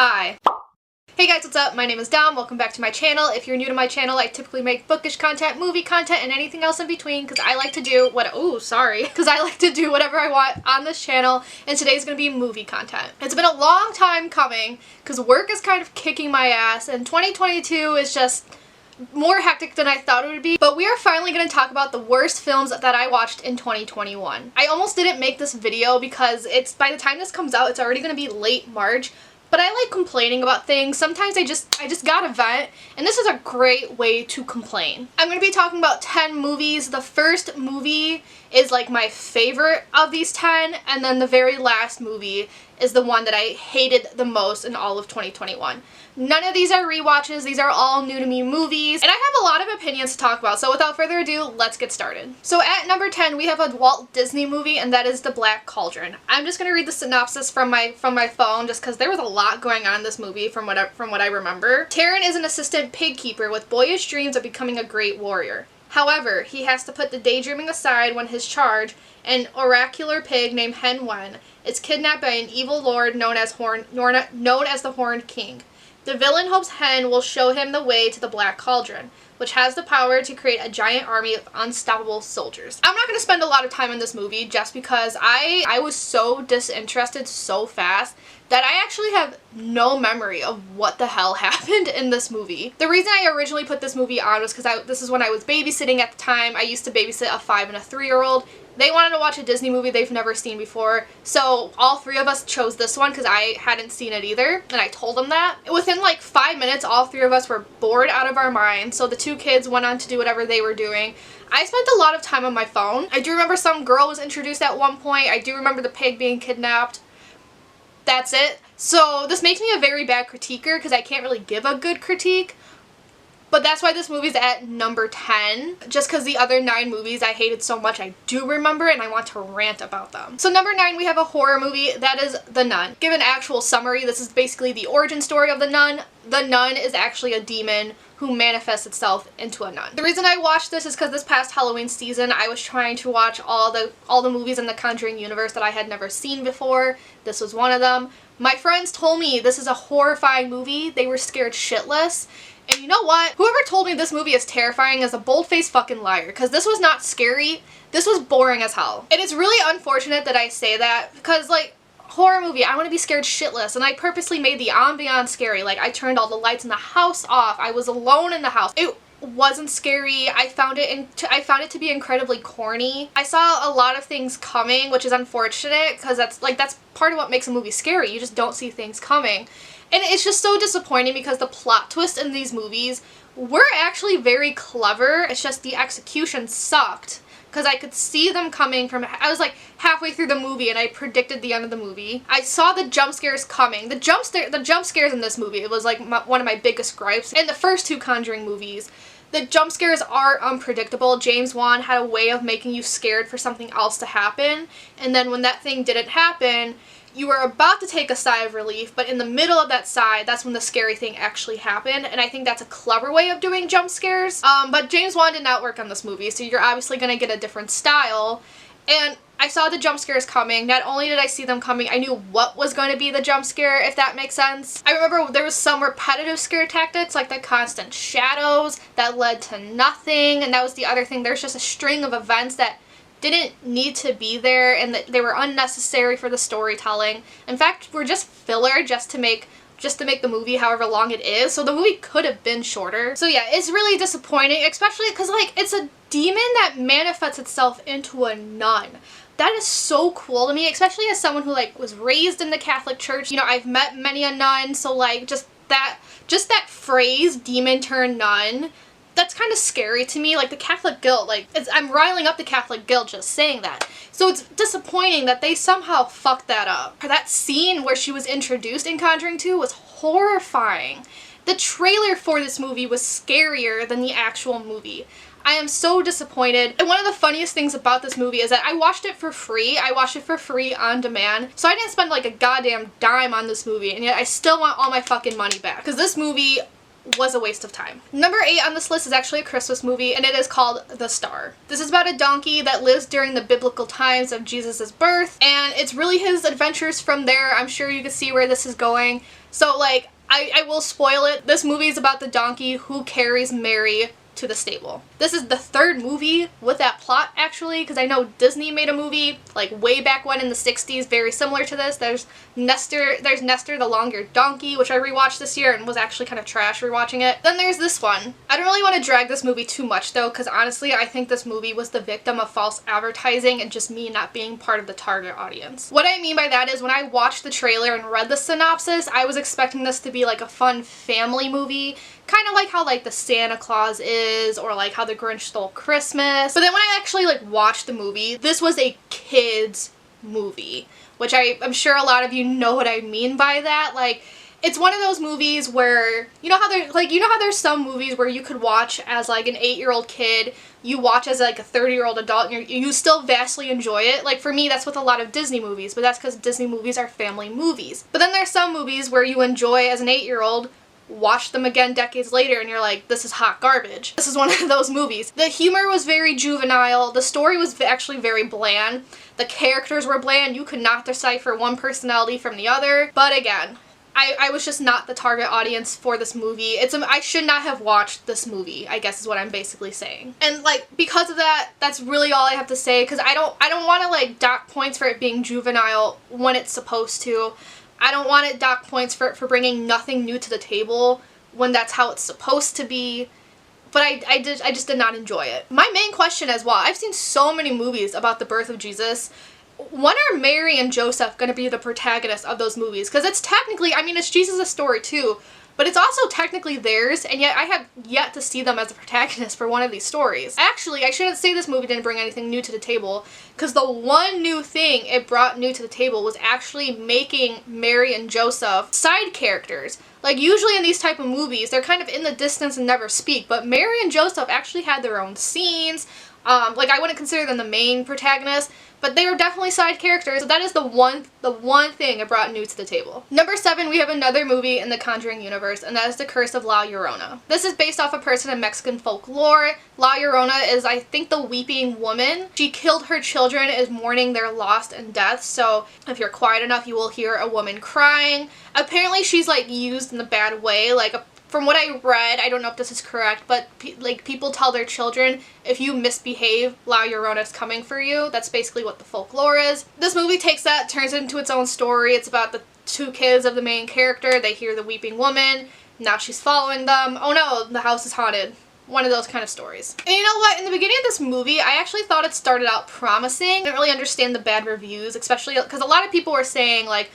Hi. Hey guys, what's up? My name is Dom. Welcome back to my channel. If you're new to my channel, I typically make bookish content, movie content, and anything else in between because I like to do whatever I want on this channel, and today's gonna be movie content. It's been a long time coming because work is kind of kicking my ass, and 2022 is just more hectic than I thought it would be, but we are finally going to talk about the worst films that I watched in 2021. I almost didn't make this video because by the time this comes out, it's already going to be late March, but I like complaining about things. Sometimes I just gotta vent, and this is a great way to complain. I'm going to be talking about 10 movies. The first movie is like my favorite of these 10, and then the very last movie is the one that I hated the most in all of 2021. None of these are rewatches, these are all new to me movies, and I have a lot of opinions to talk about, so without further ado, let's get started. So at number 10, we have a Walt Disney movie, and that is The Black Cauldron. I'm just gonna read the synopsis from my phone, just because there was a lot going on in this movie from what I remember. Taran is an assistant pig keeper with boyish dreams of becoming a great warrior. However, he has to put the daydreaming aside when his charge, an oracular pig named Hen Wen, is kidnapped by an evil lord known as the Horned King. The villain hopes Hen will show him the way to the Black Cauldron, which has the power to create a giant army of unstoppable soldiers. I'm not going to spend a lot of time in this movie just because I was so disinterested so fast that I actually have no memory of what the hell happened in this movie. The reason I originally put this movie on was because this is when I was babysitting at the time. I used to babysit a 5 and a 3-year-old. They wanted to watch a Disney movie they've never seen before, so all three of us chose this one because I hadn't seen it either, and I told them that. Within like 5 minutes, all three of us were bored out of our minds, so the two kids went on to do whatever they were doing. I spent a lot of time on my phone. I do remember some girl was introduced at one point. I do remember the pig being kidnapped. That's it. So this makes me a very bad critiquer because I can't really give a good critique. But that's why this movie's at number 10, just because the other 9 movies I hated so much I do remember and I want to rant about them. So number 9, we have a horror movie, that is The Nun. Give an actual summary, this is basically the origin story of the nun. The nun is actually a demon who manifests itself into a nun. The reason I watched this is because this past Halloween season I was trying to watch all the movies in the Conjuring universe that I had never seen before. This was one of them. My friends told me this is a horrifying movie. They were scared shitless. And you know what? Whoever told me this movie is terrifying is a bold-faced fucking liar, because this was not scary. This was boring as hell. And it's really unfortunate that I say that, because like, horror movie, I want to be scared shitless, and I purposely made the ambiance scary. Like, I turned all the lights in the house off. I was alone in the house. It wasn't scary. I found it to be incredibly corny. I saw a lot of things coming, which is unfortunate, because that's part of what makes a movie scary. You just don't see things coming. And it's just so disappointing because the plot twists in these movies were actually very clever. It's just the execution sucked. Because I could see them coming from, I was like halfway through the movie and I predicted the end of the movie. I saw the jump scares coming. The jump scares in this movie, it was like one of my biggest gripes. In the first 2 Conjuring movies, the jump scares are unpredictable. James Wan had a way of making you scared for something else to happen. And then when that thing didn't happen, you were about to take a sigh of relief, but in the middle of that sigh, that's when the scary thing actually happened, and I think that's a clever way of doing jump scares. But James Wan did not work on this movie, so you're obviously going to get a different style, and I saw the jump scares coming. Not only did I see them coming, I knew what was going to be the jump scare, if that makes sense. I remember there was some repetitive scare tactics, like the constant shadows that led to nothing, and that was the other thing. There's just a string of events that didn't need to be there, and that they were unnecessary for the storytelling. In fact, were just filler just to make the movie however long it is, so the movie could have been shorter. So yeah, it's really disappointing, especially because like it's a demon that manifests itself into a nun. That is so cool to me, especially as someone who like was raised in the Catholic Church. You know, I've met many a nun, so like just that phrase, demon turned nun, that's kind of scary to me. Like the Catholic guilt, like I'm riling up the Catholic guilt just saying that. So it's disappointing that they somehow fucked that up. That scene where she was introduced in Conjuring 2 was horrifying. The trailer for this movie was scarier than the actual movie. I am so disappointed. And one of the funniest things about this movie is that I watched it for free. I watched it for free on demand. So I didn't spend like a goddamn dime on this movie, and yet I still want all my fucking money back. Because this movie was a waste of time. Number 8 on this list is actually a Christmas movie, and it is called The Star. This is about a donkey that lives during the biblical times of Jesus' birth, and it's really his adventures from there. I'm sure you can see where this is going. So, like, I will spoil it. This movie is about the donkey who carries Mary to the stable. This is the 3rd movie with that plot, actually, because I know Disney made a movie like way back when in the 60s very similar to this. There's Nestor the Long-Eared Donkey, which I rewatched this year and was actually kind of trash rewatching it. Then there's this one. I don't really want to drag this movie too much though, because honestly I think this movie was the victim of false advertising and just me not being part of the target audience. What I mean by that is when I watched the trailer and read the synopsis, I was expecting this to be like a fun family movie, kind of like how like the Santa Claus is, or like how the Grinch Stole Christmas. But then when I actually like watched the movie, this was a kids movie, which I'm sure a lot of you know what I mean by that. Like, it's one of those movies where, you know how there's some movies where you could watch as like an 8-year-old kid, you watch as like a 30-year-old adult, and you still vastly enjoy it. Like, for me, that's with a lot of Disney movies, but that's because Disney movies are family movies. But then there's some movies where you enjoy as an 8-year-old, watch them again decades later, and you're like, this is hot garbage. This is one of those movies. The humor was very juvenile. The story was actually very bland. The characters were bland. You could not decipher one personality from the other. But again, I was just not the target audience for this movie. I should not have watched this movie, I guess is what I'm basically saying. And like, because of that, that's really all I have to say, because I don't want to like dock points for it being juvenile when it's supposed to. I don't want it dock points for bringing nothing new to the table when that's how it's supposed to be. But I just did not enjoy it. My main question as well, I've seen so many movies about the birth of Jesus. When are Mary and Joseph going to be the protagonists of those movies? Because it's technically, I mean, it's Jesus' story too, but it's also technically theirs, and yet I have yet to see them as the protagonist for one of these stories. Actually, I shouldn't say this movie didn't bring anything new to the table, because the one new thing it brought new to the table was actually making Mary and Joseph side characters. Like, usually in these type of movies, they're kind of in the distance and never speak, but Mary and Joseph actually had their own scenes. Like, I wouldn't consider them the main protagonists, but they were definitely side characters, so that is the one thing it brought new to the table. Number 7, we have another movie in the Conjuring universe, and that is The Curse of La Llorona. This is based off a person in Mexican folklore. La Llorona is, I think, the weeping woman. She killed her children, is mourning their loss and death, so if you're quiet enough, you will hear a woman crying. Apparently, she's, like, used in a bad way, like, from what I read, I don't know if this is correct, but people tell their children, if you misbehave, La Llorona is coming for you. That's basically what the folklore is. This movie takes that, turns it into its own story. It's about the 2 kids of the main character. They hear the weeping woman. Now she's following them. Oh no, the house is haunted. One of those kind of stories. And you know what? In the beginning of this movie, I actually thought it started out promising. I didn't really understand the bad reviews, especially because a lot of people were saying, like,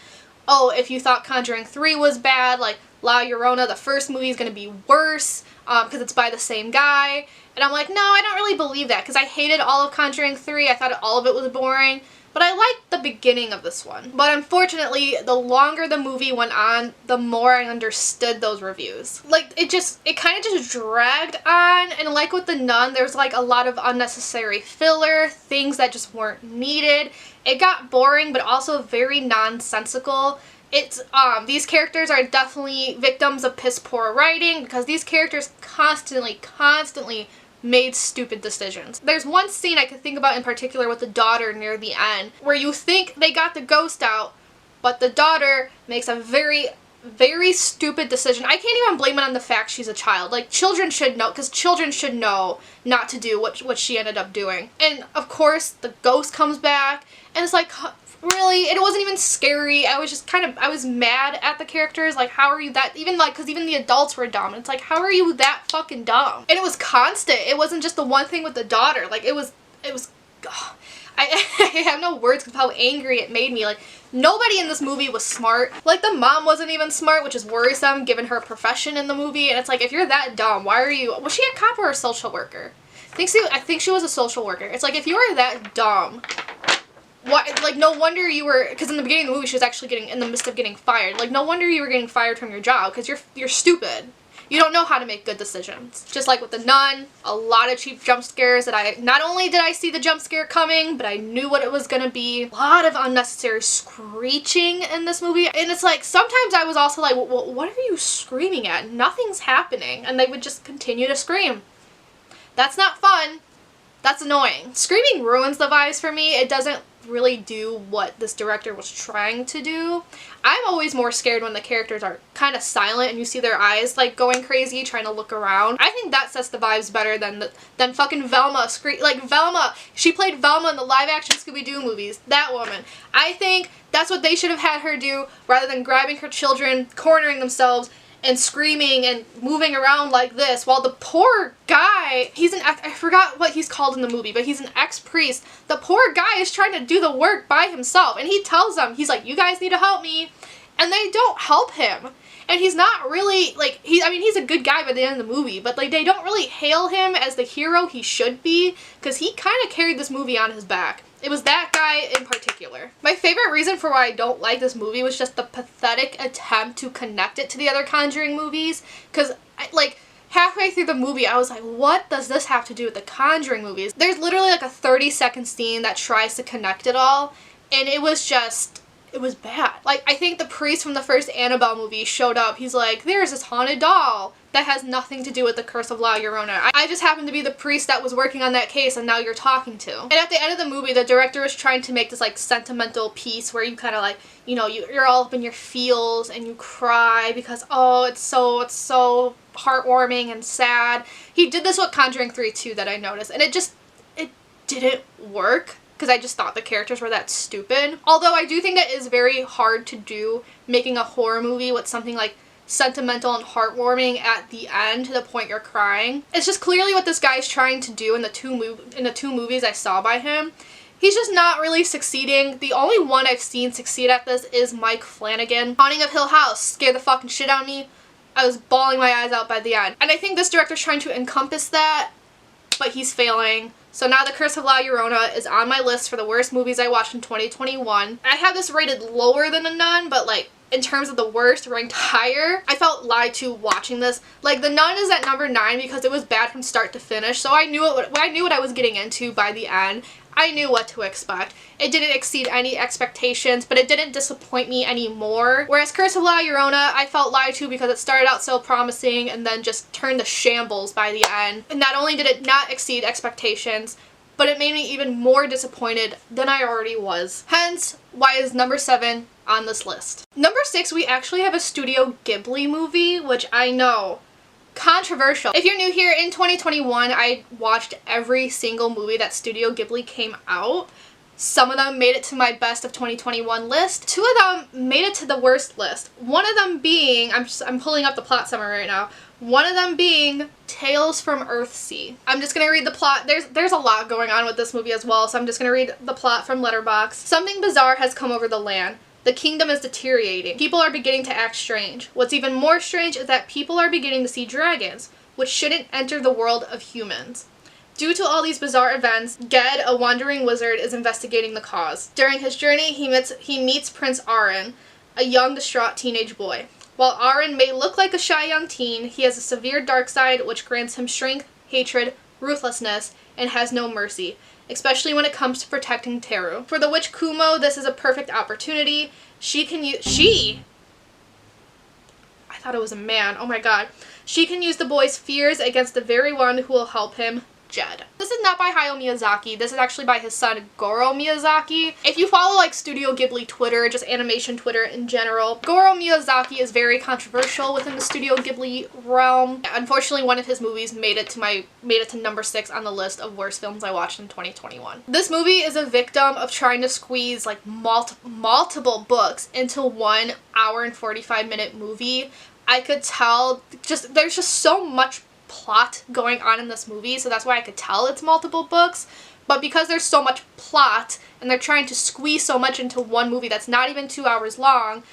oh, if you thought Conjuring 3 was bad, like, La Llorona, the first movie, is going to be worse because it's by the same guy. And I'm like, no, I don't really believe that, because I hated all of Conjuring 3. I thought all of it was boring. But I liked the beginning of this one. But unfortunately, the longer the movie went on, the more I understood those reviews. Like, it kind of just dragged on. And like with The Nun, there's like a lot of unnecessary filler, things that just weren't needed. It got boring, but also very nonsensical. These characters are definitely victims of piss poor writing, because these characters constantly made stupid decisions. There's one scene I could think about in particular with the daughter near the end, where you think they got the ghost out, but the daughter makes a very stupid decision. I can't even blame it on the fact she's a child. Like, children should know, because children should know not to do what she ended up doing. And of course, the ghost comes back, and it's like, really? It wasn't even scary. I was just I was mad at the characters. Like, how are you that, because even the adults were dumb. It's like, how are you that fucking dumb? And it was constant. It wasn't just the one thing with the daughter. Like, it was, ugh. I have no words of how angry it made me. Like, nobody in this movie was smart. Like, the mom wasn't even smart, which is worrisome given her profession in the movie. And it's like, if you're that dumb, why are you, was she a cop or a social worker? I think she was a social worker. It's like, if you were that dumb, what, like, no wonder you were, because in the beginning of the movie she was actually in the midst of getting fired. Like, no wonder you were getting fired from your job, because you're stupid. you don't know how to make good decisions. Just like with The Nun, a lot of cheap jump scares that not only did I see the jump scare coming, but I knew what it was gonna be. A lot of unnecessary screeching in this movie. And it's like, sometimes I was also like, well, what are you screaming at? Nothing's happening. And they would just continue to scream. That's not fun. That's annoying. Screaming ruins the vibes for me. It doesn't really do what this director was trying to do. I'm always more scared when the characters are kind of silent and you see their eyes like going crazy trying to look around. I think that sets the vibes better than fucking Velma like Velma. She played Velma in the live action Scooby-Doo movies. That woman. I think that's what they should have had her do rather than grabbing her children, cornering themselves, and screaming and moving around like this while the poor guy, I forgot what he's called in the movie, but he's an ex-priest. The poor guy is trying to do the work by himself, and he tells them, he's like, you guys need to help me, and they don't help him. And he's not really, like, he's a good guy by the end of the movie, but like they don't really hail him as the hero he should be, because he kind of carried this movie on his back. It was that guy in particular. My favorite reason for why I don't like this movie was just the pathetic attempt to connect it to the other Conjuring movies, because like halfway through the movie I was like, what does this have to do with the Conjuring movies? There's literally like a 30-second scene that tries to connect it all, and it was bad. Like, I think the priest from the first Annabelle movie showed up. He's like, there's this haunted doll that has nothing to do with the Curse of La Yorona. I just happened to be the priest that was working on that case and now you're talking to. And at the end of the movie, the director was trying to make this like sentimental piece where you kind of like, you know, you're all up in your feels and you cry because, oh, it's so heartwarming and sad. He did this with Conjuring 3 too, that I noticed, and it didn't work, because I just thought the characters were that stupid. Although I do think that is very hard to do, making a horror movie with something like sentimental and heartwarming at the end to the point you're crying. It's just clearly what this guy's trying to do in the two movies I saw by him. He's just not really succeeding. The only one I've seen succeed at this is Mike Flanagan. Haunting of Hill House scared the fucking shit out of me. I was bawling my eyes out by the end. And I think this director's trying to encompass that, but he's failing. So now The Curse of La Yorona is on my list for the worst movies I watched in 2021. I have this rated lower than The Nun, but like in terms of the worst, ranked higher. I felt lied to watching this. Like, The Nun is at number 9 because it was bad from start to finish, so I knew what I was getting into by the end. I knew what to expect. It didn't exceed any expectations, but it didn't disappoint me anymore. Whereas Curse of La Yorona, I felt lied to because it started out so promising and then just turned to shambles by the end. And not only did it not exceed expectations, but it made me even more disappointed than I already was. Hence, why is number 7 on this list. Number 6, we actually have a Studio Ghibli movie, which I know, controversial. If you're new here, in 2021, I watched every single movie that Studio Ghibli came out. Some of them made it to my best of 2021 list. 2 of them made it to the worst list. One of them being, I'm pulling up the plot summary right now. One of them being Tales from Earthsea. I'm just gonna read the plot. There's a lot going on with this movie as well, so I'm just gonna read the plot from Letterboxd. Something bizarre has come over the land. The kingdom is deteriorating. People are beginning to act strange. What's even more strange is that people are beginning to see dragons, which shouldn't enter the world of humans. Due to all these bizarre events, Ged, a wandering wizard, is investigating the cause. During his journey, he meets Prince Aaron, a young, distraught teenage boy. While Aaron may look like a shy young teen, he has a severe dark side which grants him strength, hatred, ruthlessness, and has no mercy, especially when it comes to protecting Teru. For the witch Kumo, this is a perfect opportunity. I thought it was a man. Oh my god. She can use the boy's fears against the very one who will help him, Jed. This is not by Hayao Miyazaki. This is actually by his son, Goro Miyazaki. If you follow like Studio Ghibli Twitter, just animation Twitter in general, Goro Miyazaki is very controversial within the Studio Ghibli realm. Unfortunately, one of his movies made it to number 6 on the list of worst films I watched in 2021. This movie is a victim of trying to squeeze like multiple books into 1 hour and 45-minute movie. I could tell there's just so much plot going on in this movie, so that's why I could tell it's multiple books. But because there's so much plot and they're trying to squeeze so much into one movie that's not even 2 hours long,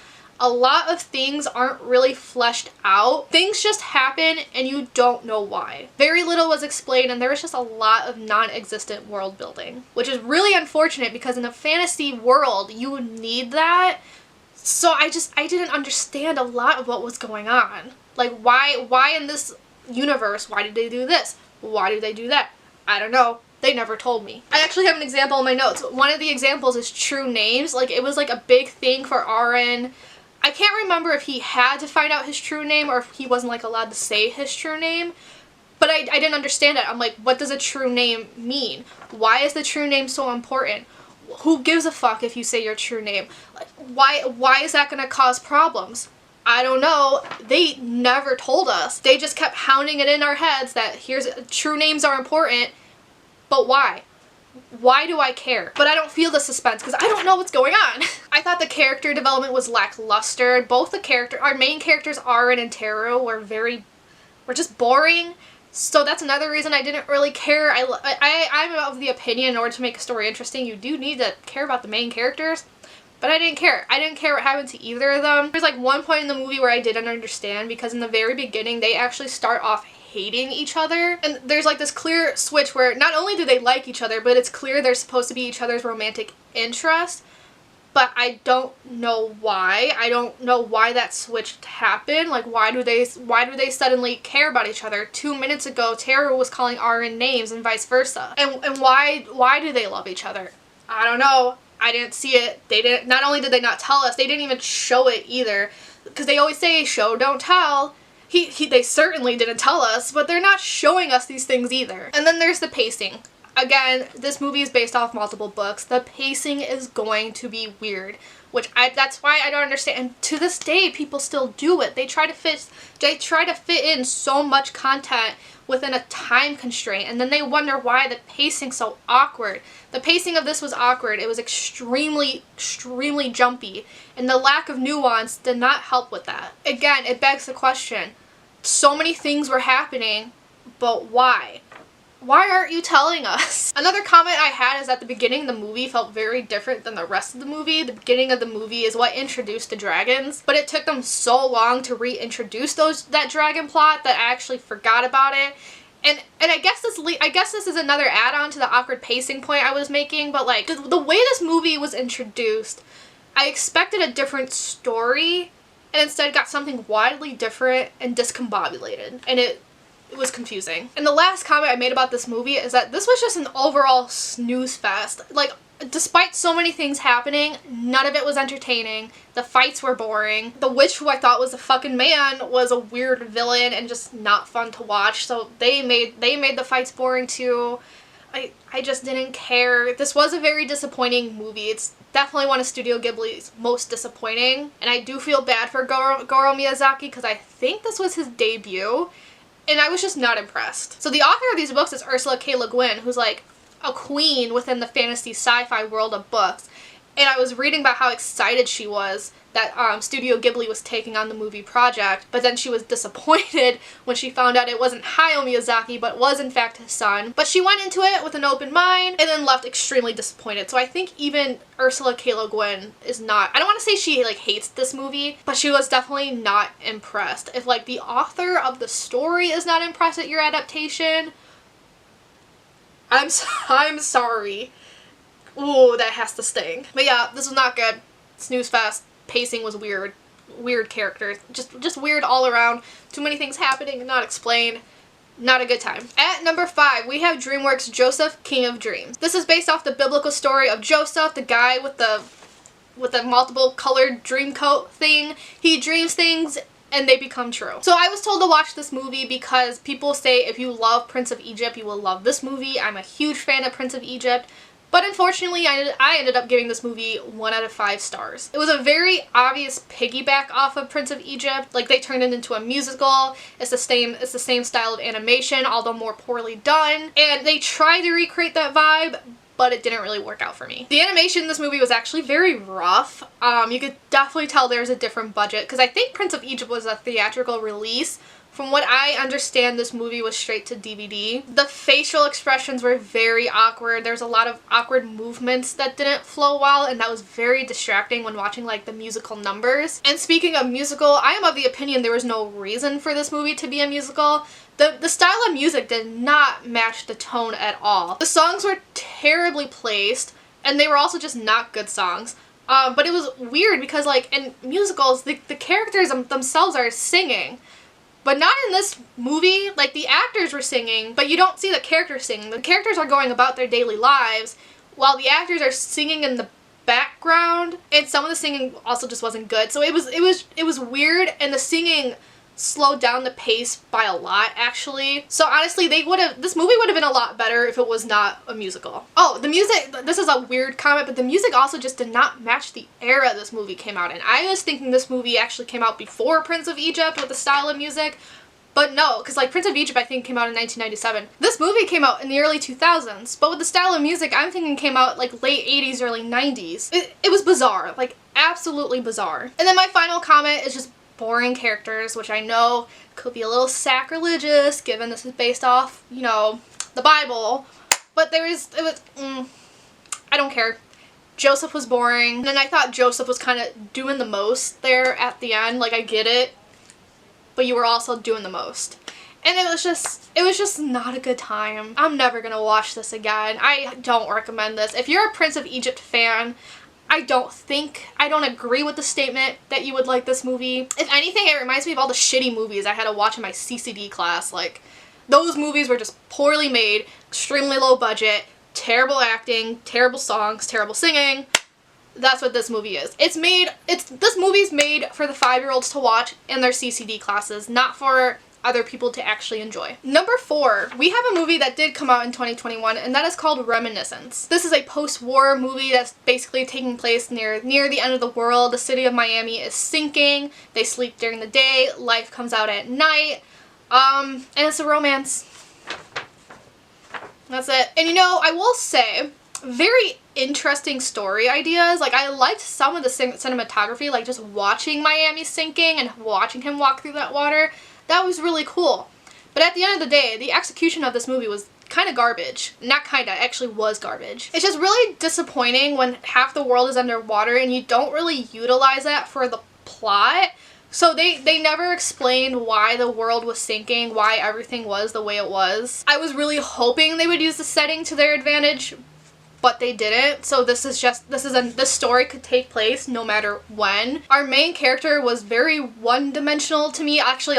a lot of things aren't really fleshed out. Things just happen and you don't know why. Very little was explained and there was just a lot of non-existent world building, which is really unfortunate because in a fantasy world you need that. So I didn't understand a lot of what was going on. Like, why in this universe, why did they do this? Why did they do that? I don't know. They never told me. I actually have an example in my notes. One of the examples is true names. Like, it was like a big thing for Aaron. I can't remember if he had to find out his true name or if he wasn't like allowed to say his true name. But I didn't understand it. I'm like, what does a true name mean? Why is the true name so important? Who gives a fuck if you say your true name? Like, why is that gonna cause problems? I don't know. They never told us. They just kept hounding it in our heads that true names are important, but why? Why do I care? But I don't feel the suspense because I don't know what's going on. I thought the character development was lackluster. Both our main characters, Aaron and Teru, were just boring. So that's another reason I didn't really care. I'm of the opinion in order to make a story interesting, you do need to care about the main characters. But I didn't care. I didn't care what happened to either of them. There's like one point in the movie where I didn't understand because in the very beginning they actually start off hating each other. And there's like this clear switch where not only do they like each other, but it's clear they're supposed to be each other's romantic interest. But I don't know why. I don't know why that switch happened. Like, why do they suddenly care about each other? 2 minutes ago, Teru was calling Aaron names and vice versa. And why do they love each other? I don't know. I didn't see it. Not only did they not tell us, they didn't even show it either. Because they always say, show, don't tell. They certainly didn't tell us, but they're not showing us these things either. And then there's the pacing. Again, this movie is based off multiple books. The pacing is going to be weird, that's why I don't understand. And to this day, people still do it. They try to fit in so much content within a time constraint, and then they wonder why the pacing's so awkward. The pacing of this was awkward. It was extremely, extremely jumpy, and the lack of nuance did not help with that. Again, it begs the question. So many things were happening, but why? Why aren't you telling us? Another comment I had is that the beginning of the movie felt very different than the rest of the movie. The beginning of the movie is what introduced the dragons, but it took them so long to reintroduce that dragon plot that I actually forgot about it. And I guess this is another add-on to the awkward pacing point I was making, but like the way this movie was introduced, I expected a different story and instead got something wildly different and discombobulated, and it was confusing. And the last comment I made about this movie is that this was just an overall snooze fest. Like, despite so many things happening, none of it was entertaining. The fights were boring. The witch, who I thought was a fucking man, was a weird villain and just not fun to watch. So they made the fights boring too. I just didn't care. This was a very disappointing movie. It's definitely one of Studio Ghibli's most disappointing. And I do feel bad for Goro Miyazaki because I think this was his debut. And I was just not impressed. So the author of these books is Ursula K. Le Guin, who's like a queen within the fantasy sci-fi world of books. And I was reading about how excited she was that Studio Ghibli was taking on the movie project, but then she was disappointed when she found out it wasn't Hayao Miyazaki, but was in fact his son. But she went into it with an open mind and then left extremely disappointed. So I think even Ursula K. Le Guin is not, I don't want to say she like hates this movie, but she was definitely not impressed. If like the author of the story is not impressed at your adaptation, I'm sorry. Ooh, that has to sting. But yeah, this was not good. Snooze fest. Pacing was weird. Weird characters. Just weird all around. Too many things happening and not explained. Not a good time. At number 5, we have Dreamworks' Joseph, King of Dreams. This is based off the biblical story of Joseph, the guy with the multiple colored dream coat thing. He dreams things and they become true. So I was told to watch this movie because people say if you love Prince of Egypt, you will love this movie. I'm a huge fan of Prince of Egypt. But unfortunately, I ended up giving this movie 1 out of 5 stars. It was a very obvious piggyback off of Prince of Egypt. Like, they turned it into a musical. It's the same style of animation, although more poorly done. And they tried to recreate that vibe, but it didn't really work out for me. The animation in this movie was actually very rough. You could definitely tell there's a different budget, because I think Prince of Egypt was a theatrical release. From what I understand, this movie was straight to DVD. The facial expressions were very awkward. There's a lot of awkward movements that didn't flow well, and that was very distracting when watching like the musical numbers. And speaking of musical, I am of the opinion there was no reason for this movie to be a musical. The style of music did not match the tone at all. The songs were terribly placed, and they were also just not good songs. But it was weird because, like, in musicals, the characters themselves are singing. But not in this movie. Like, the actors were singing, but you don't see the characters singing. The characters are going about their daily lives, while the actors are singing in the background. And some of the singing also just wasn't good. So it was weird, and the singing slowed down the pace by a lot, actually. So honestly, this movie would have been a lot better if it was not a musical. Oh, the music, this is a weird comment, but the music also just did not match the era this movie came out in. I was thinking this movie actually came out before Prince of Egypt with the style of music, but no, because like Prince of Egypt I think came out in 1997. This movie came out in the early 2000s, but with the style of music I'm thinking came out like late 80s, early 90s. It was bizarre, like absolutely bizarre. And then my final comment is just boring characters, which I know could be a little sacrilegious given this is based off, you know, the Bible, but I don't care. Joseph was boring, and I thought Joseph was kind of doing the most there at the end. Like, I get it, but you were also doing the most. And it was just not a good time. I'm never gonna watch this again. I don't recommend this. If you're a Prince of Egypt fan, I don't agree with the statement that you would like this movie. If anything, it reminds me of all the shitty movies I had to watch in my CCD class. Like, those movies were just poorly made, extremely low budget, terrible acting, terrible songs, terrible singing. That's what this movie is. This movie's made for the 5-year-olds to watch in their CCD classes, not for other people to actually enjoy. Number 4, we have a movie that did come out in 2021, and that is called Reminiscence. This is a post-war movie that's basically taking place near the end of the world. The city of Miami is sinking. They sleep during the day. Life comes out at night. And it's a romance. That's it. And you know, I will say, very interesting story ideas. Like, I liked some of the cinematography, like just watching Miami sinking and watching him walk through that water. That was really cool. But at the end of the day, the execution of this movie was kind of garbage. Not kinda, actually was garbage. It's just really disappointing when half the world is underwater and you don't really utilize that for the plot. So they never explained why the world was sinking, why everything was the way it was. I was really hoping they would use the setting to their advantage, but they didn't. So this story could take place no matter when. Our main character was very one-dimensional to me. Actually,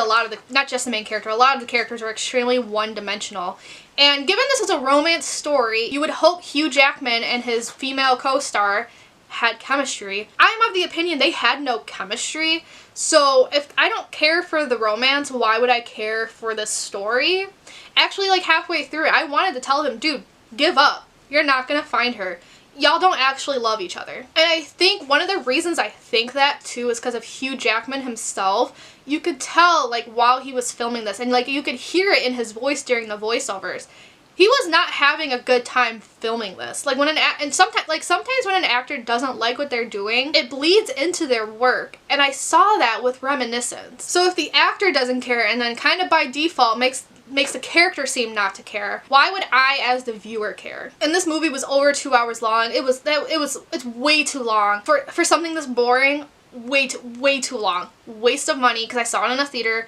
not just the main character, a lot of the characters were extremely one-dimensional. And given this is a romance story, you would hope Hugh Jackman and his female co-star had chemistry. I'm of the opinion they had no chemistry. So if I don't care for the romance, why would I care for the story? Actually, like halfway through it, I wanted to tell him, dude, give up. You're not gonna find her. Y'all don't actually love each other. And I think one of the reasons I think that too is because of Hugh Jackman himself. You could tell, like, while he was filming this, and like you could hear it in his voice during the voiceovers. He was not having a good time filming this. Like, sometimes when an actor doesn't like what they're doing, it bleeds into their work. And I saw that with Reminiscence. So if the actor doesn't care and then kind of by default makes the character seem not to care, why would I as the viewer care? And this movie was over 2 hours long. It's way too long for something this boring. Way too long. Waste of money because I saw it in a theater.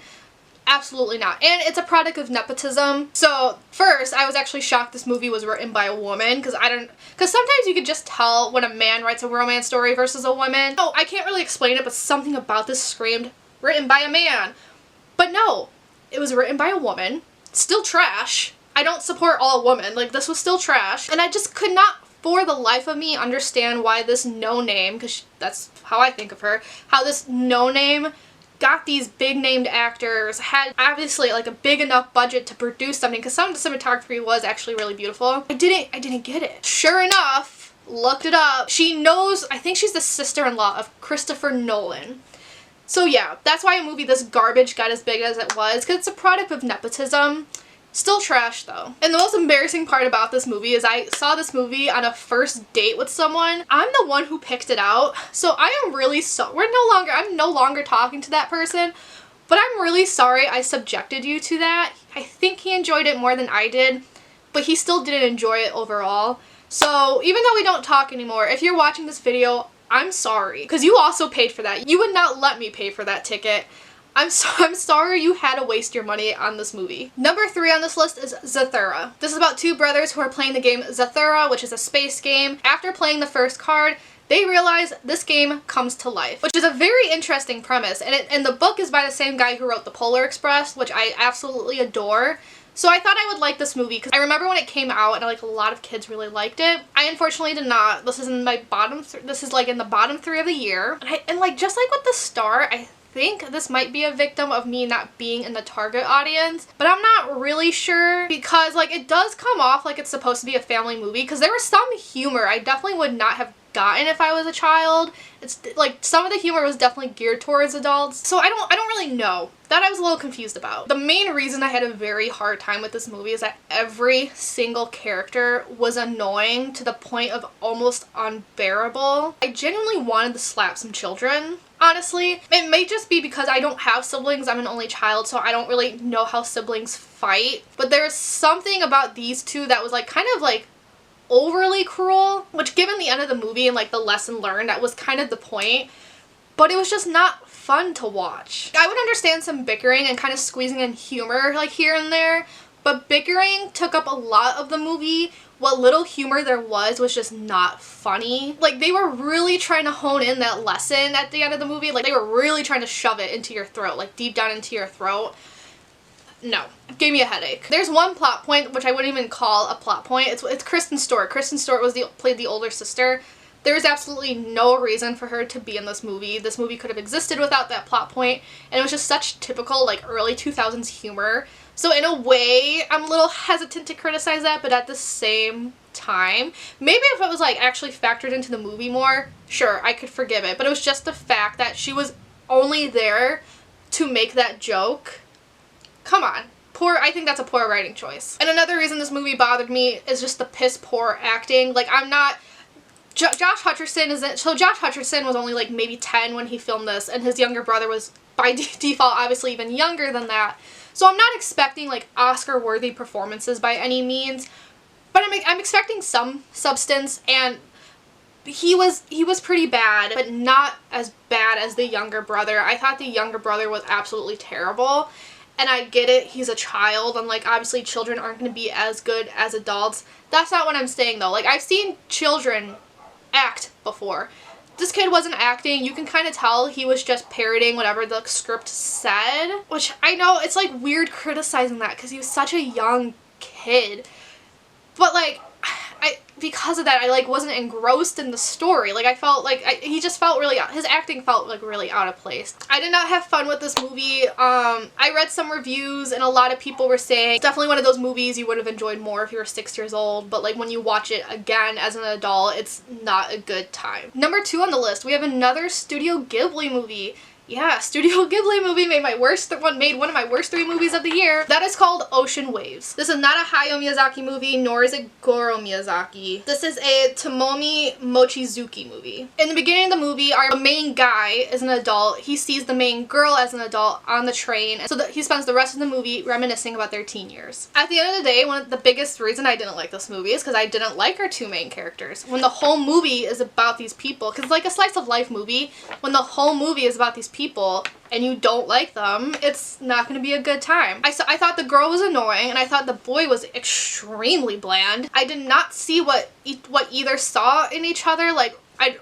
Absolutely not. And it's a product of nepotism. So first, I was actually shocked this movie was written by a woman because sometimes you could just tell when a man writes a romance story versus a woman. Oh, I can't really explain it, but something about this screamed written by a man. But no, it was written by a woman. Still trash. I don't support all women. Like, this was still trash. And I just could not for the life of me understand why this no-name, because that's how I think of her, how this no-name got these big named actors, had obviously like a big enough budget to produce something, because some of the cinematography was actually really beautiful. I didn't get it. Sure enough, looked it up. She knows, I think she's the sister-in-law of Christopher Nolan. So yeah, that's why a movie this garbage got as big as it was, because it's a product of nepotism. Still trash though. And the most embarrassing part about this movie is I saw this movie on a first date with someone. I'm the one who picked it out, so I am really I'm no longer talking to that person, but I'm really sorry I subjected you to that. I think he enjoyed it more than I did, but he still didn't enjoy it overall. So even though we don't talk anymore, if you're watching this video, I'm sorry, because you also paid for that. You would not let me pay for that ticket. I'm sorry you had to waste your money on this movie. Number 3 on this list is Zethera. This is about 2 brothers who are playing the game Zethera, which is a space game. After playing the first card, they realize this game comes to life, which is a very interesting premise. And the book is by the same guy who wrote The Polar Express, which I absolutely adore. So I thought I would like this movie because I remember when it came out and like a lot of kids really liked it. I unfortunately did not. This is in my this is like in the bottom 3 of the year. And like just like with The Star, I think this might be a victim of me not being in the target audience, but I'm not really sure because like it does come off like it's supposed to be a family movie because there was some humor I definitely would not have gotten if I was a child. It's like some of the humor was definitely geared towards adults, so I don't really know. That I was a little confused about. The main reason I had a very hard time with this movie is that every single character was annoying to the point of almost unbearable. I genuinely wanted to slap some children, honestly. It may just be because I don't have siblings, I'm an only child, so I don't really know how siblings fight, but there's something about these two that was like kind of like overly cruel, which given the end of the movie and like the lesson learned, that was kind of the point, but it was just not fun to watch. I would understand some bickering and kind of squeezing in humor like here and there, but bickering took up a lot of the movie. What little humor there was just not funny. Like they were really trying to hone in that lesson at the end of the movie, like they were really trying to shove it into your throat, like deep down into your throat. No, it gave me a headache. There's one plot point which I wouldn't even call a plot point. It's Kristen Stewart. Kristen Stewart played the older sister. There is absolutely no reason for her to be in this movie. This movie could have existed without that plot point, and it was just such typical like early 2000s humor. So in a way, I'm a little hesitant to criticize that, but at the same time, maybe if it was like actually factored into the movie more, sure, I could forgive it. But it was just the fact that she was only there to make that joke. Come on. I think that's a poor writing choice. And another reason this movie bothered me is just the piss poor acting. Like I'm not... Josh Hutcherson isn't... So Josh Hutcherson was only like maybe 10 when he filmed this, and his younger brother was by default obviously even younger than that. So I'm not expecting like Oscar-worthy performances by any means, but I'm expecting some substance, and he was pretty bad, but not as bad as the younger brother. I thought the younger brother was absolutely terrible. And I get it, he's a child, and like obviously children aren't going to be as good as adults. That's not what I'm saying though. Like I've seen children act before. This kid wasn't acting. You can kind of tell he was just parroting whatever the script said, which I know it's like weird criticizing that because he was such a young kid. But like because of that, I like wasn't engrossed in the story. Like I felt like he just felt really his acting felt like really out of place. I did not have fun with this movie. I read some reviews and a lot of people were saying it's definitely one of those movies you would have enjoyed more if you were 6 years old, but like when you watch it again as an adult, it's not a good time. Number 2 on the list, we have another Studio Ghibli movie. Yeah, Studio Ghibli movie made one of my worst 3 movies of the year. That is called Ocean Waves. This is not a Hayao Miyazaki movie, nor is it Goro Miyazaki. This is a Tomomi Mochizuki movie. In the beginning of the movie, our main guy is an adult. He sees the main girl as an adult on the train, so he spends the rest of the movie reminiscing about their teen years. At the end of the day, one of the biggest reason I didn't like this movie is because I didn't like our 2 main characters. When the whole movie is about these people, because it's like a slice of life movie, when the whole movie is about these people and you don't like them, it's not going to be a good time. I thought the girl was annoying, and I thought the boy was extremely bland. I did not see what either saw in each other. Like I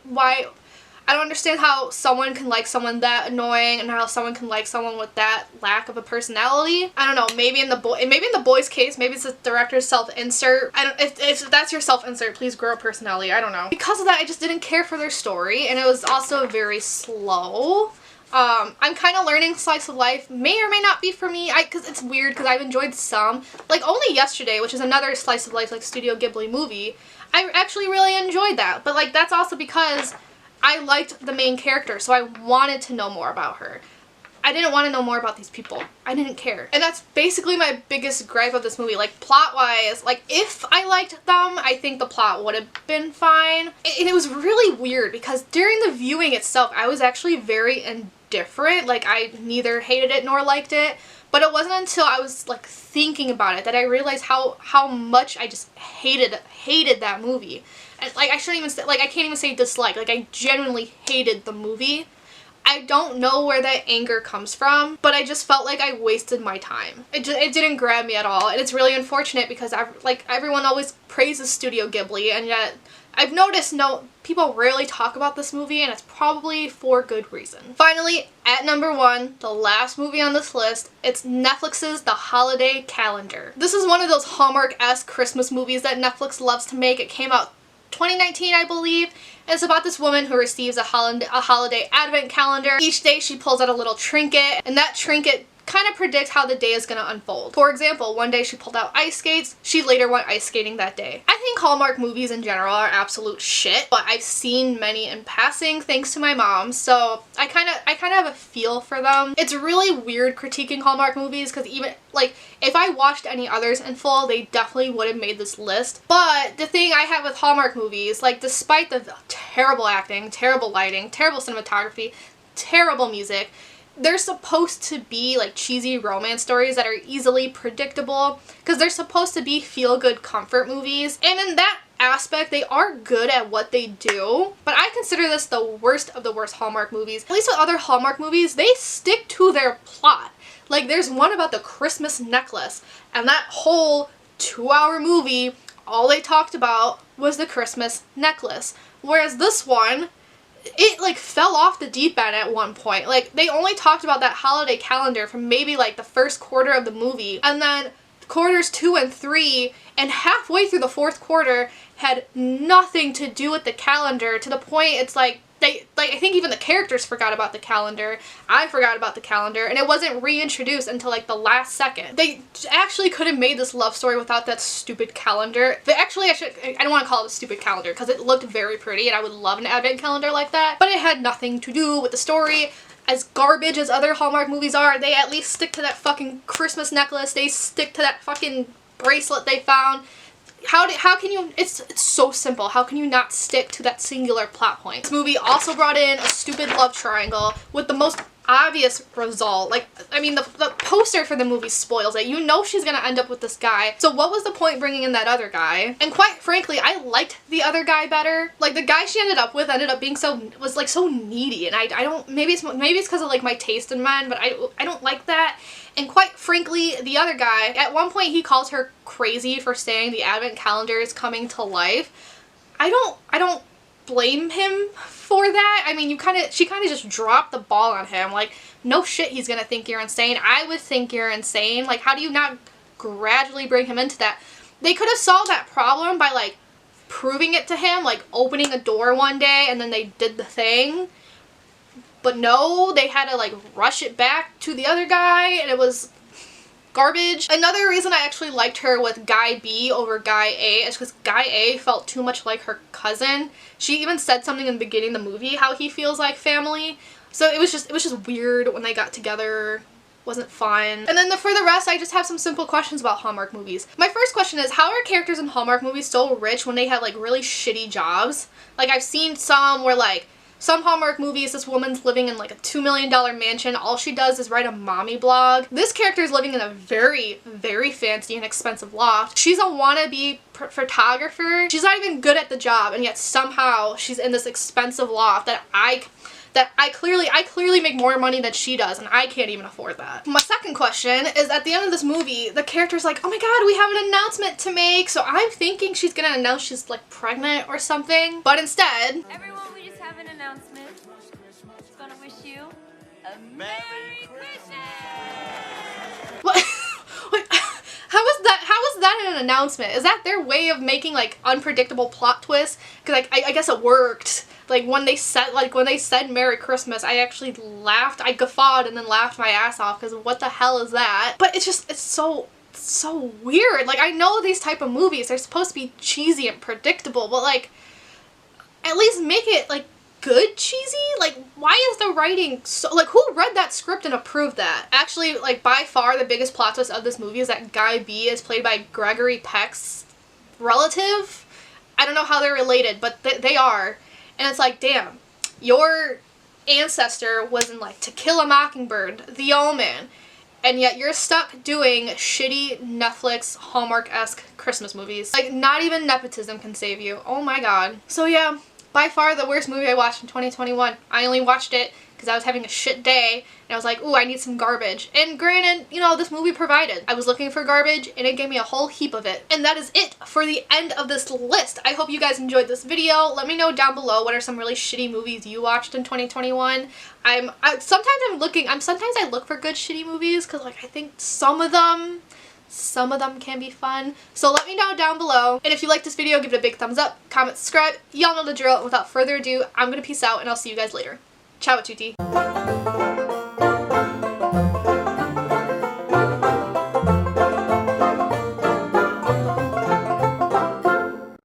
don't understand how someone can like someone that annoying and how someone can like someone with that lack of a personality. I don't know, maybe in the boy's case, maybe it's the director's self-insert. If that's your self-insert, please grow a personality. I don't know. Because of that, I just didn't care for their story, and it was also very slow. I'm kind of learning slice of life may or may not be for me, because it's weird because I've enjoyed some. Like only Yesterday, which is another slice of life like Studio Ghibli movie, I actually really enjoyed that. But like that's also because I liked the main character, so I wanted to know more about her. I didn't want to know more about these people. I didn't care. And that's basically my biggest gripe of this movie. Like plot-wise, like if I liked them, I think the plot would have been fine. And it was really weird because during the viewing itself, I was actually very indifferent. Like I neither hated it nor liked it. But it wasn't until I was like thinking about it that I realized how much I just hated that movie. And like I shouldn't even say, like I can't even say dislike. Like I genuinely hated the movie. I don't know where that anger comes from, but I just felt like I wasted my time. It didn't grab me at all, and it's really unfortunate because everyone always praises Studio Ghibli, and yet I've noticed people rarely talk about this movie, and it's probably for good reason. Finally, at number 1, the last movie on this list, it's Netflix's The Holiday Calendar. This is one of those Hallmark-esque Christmas movies that Netflix loves to make. It came out 2019, I believe. And it's about this woman who receives a holiday advent calendar. Each day she pulls out a little trinket, and that trinket kind of predicts how the day is going to unfold. For example, one day she pulled out ice skates, she later went ice skating that day. I think Hallmark movies in general are absolute shit, but I've seen many in passing thanks to my mom, so I kind of have a feel for them. It's really weird critiquing Hallmark movies because even, like, if I watched any others in full, they definitely would have made this list. But the thing I have with Hallmark movies, like, despite the terrible acting, terrible lighting, terrible cinematography, terrible music, they're supposed to be like cheesy romance stories that are easily predictable because they're supposed to be feel-good comfort movies, and in that aspect they are good at what they do, but I consider this the worst of the worst Hallmark movies. At least with other Hallmark movies, they stick to their plot. Like, there's one about the Christmas necklace, and that whole 2-hour movie, all they talked about was the Christmas necklace, whereas this one, it like fell off the deep end at one point. Like, they only talked about that holiday calendar from maybe like the first quarter of the movie, and then quarters 2 and 3 and halfway through the 4th quarter had nothing to do with the calendar, to the point it's like I think even the characters forgot about the calendar. I forgot about the calendar, and it wasn't reintroduced until like the last second. They actually could have made this love story without that stupid calendar. I don't want to call it a stupid calendar because it looked very pretty and I would love an advent calendar like that, but it had nothing to do with the story. As garbage as other Hallmark movies are, they at least stick to that fucking Christmas necklace. They stick to that fucking bracelet they found. How can you, it's so simple. How can you not stick to that singular plot point? This movie also brought in a stupid love triangle with the most obvious result. Like, I mean, the poster for the movie spoils it. You know she's gonna end up with this guy. So what was the point bringing in that other guy? And quite frankly, I liked the other guy better. Like, the guy she ended up with ended up being so needy, and I don't, maybe it's because of like my taste in men, but I don't like that. And quite frankly, the other guy, at one point he calls her crazy for saying the advent calendar is coming to life. I don't blame him for that. I mean, she kind of just dropped the ball on him. Like, no shit, he's gonna think you're insane. I would think you're insane. Like, how do you not gradually bring him into that? They could have solved that problem by like proving it to him, like opening a door one day and then they did the thing. But no, they had to like rush it back to the other guy, and it was garbage. Another reason I actually liked her with Guy B over Guy A is because Guy A felt too much like her cousin. She even said something in the beginning of the movie how he feels like family. So it was just weird when they got together. Wasn't fun. And then for the rest, I just have some simple questions about Hallmark movies. My first question is, how are characters in Hallmark movies so rich when they have like really shitty jobs? Like, I've seen some where like some Hallmark movies, this woman's living in like a $2 million mansion. All she does is write a mommy blog. This character is living in a very, very fancy and expensive loft. She's a wannabe photographer. She's not even good at the job, and yet somehow she's in this expensive loft that I clearly make more money than she does, and I can't even afford that. My second question is, at the end of this movie, the character's like, oh my god, we have an announcement to make. So I'm thinking she's gonna announce she's like pregnant or something, but instead, everyone, we just have an announcement. Just gonna wish you a Merry Christmas! What? How was that an announcement? Is that their way of making like unpredictable plot twists? Because I guess it worked. Like, when they said Merry Christmas, I actually laughed. I guffawed and then laughed my ass off because what the hell is that? But it's so weird. Like, I know these type of movies, they're supposed to be cheesy and predictable, but like, at least make it like good cheesy. Like, why is the writing so, like, who read that script and approved that? Actually, like, by far the biggest plot twist of this movie is that Guy B is played by Gregory Peck's relative. I don't know how they're related, but they are. And it's like, damn, your ancestor was in like To Kill a Mockingbird, The Omen, and yet you're stuck doing shitty Netflix Hallmark-esque Christmas movies. Like, not even nepotism can save you. Oh my god. So yeah, by far the worst movie I watched in 2021. I only watched it because I was having a shit day and I was like, ooh, I need some garbage. And granted, you know, this movie provided. I was looking for garbage and it gave me a whole heap of it. And that is it for the end of this list. I hope you guys enjoyed this video. Let me know down below what are some really shitty movies you watched in 2021. Sometimes I look for good shitty movies because like I think some of them can be fun. So let me know down below. And if you like this video, give it a big thumbs up, comment, subscribe. Y'all know the drill. Without further ado, I'm gonna peace out and I'll see you guys later. Ciao a tutti.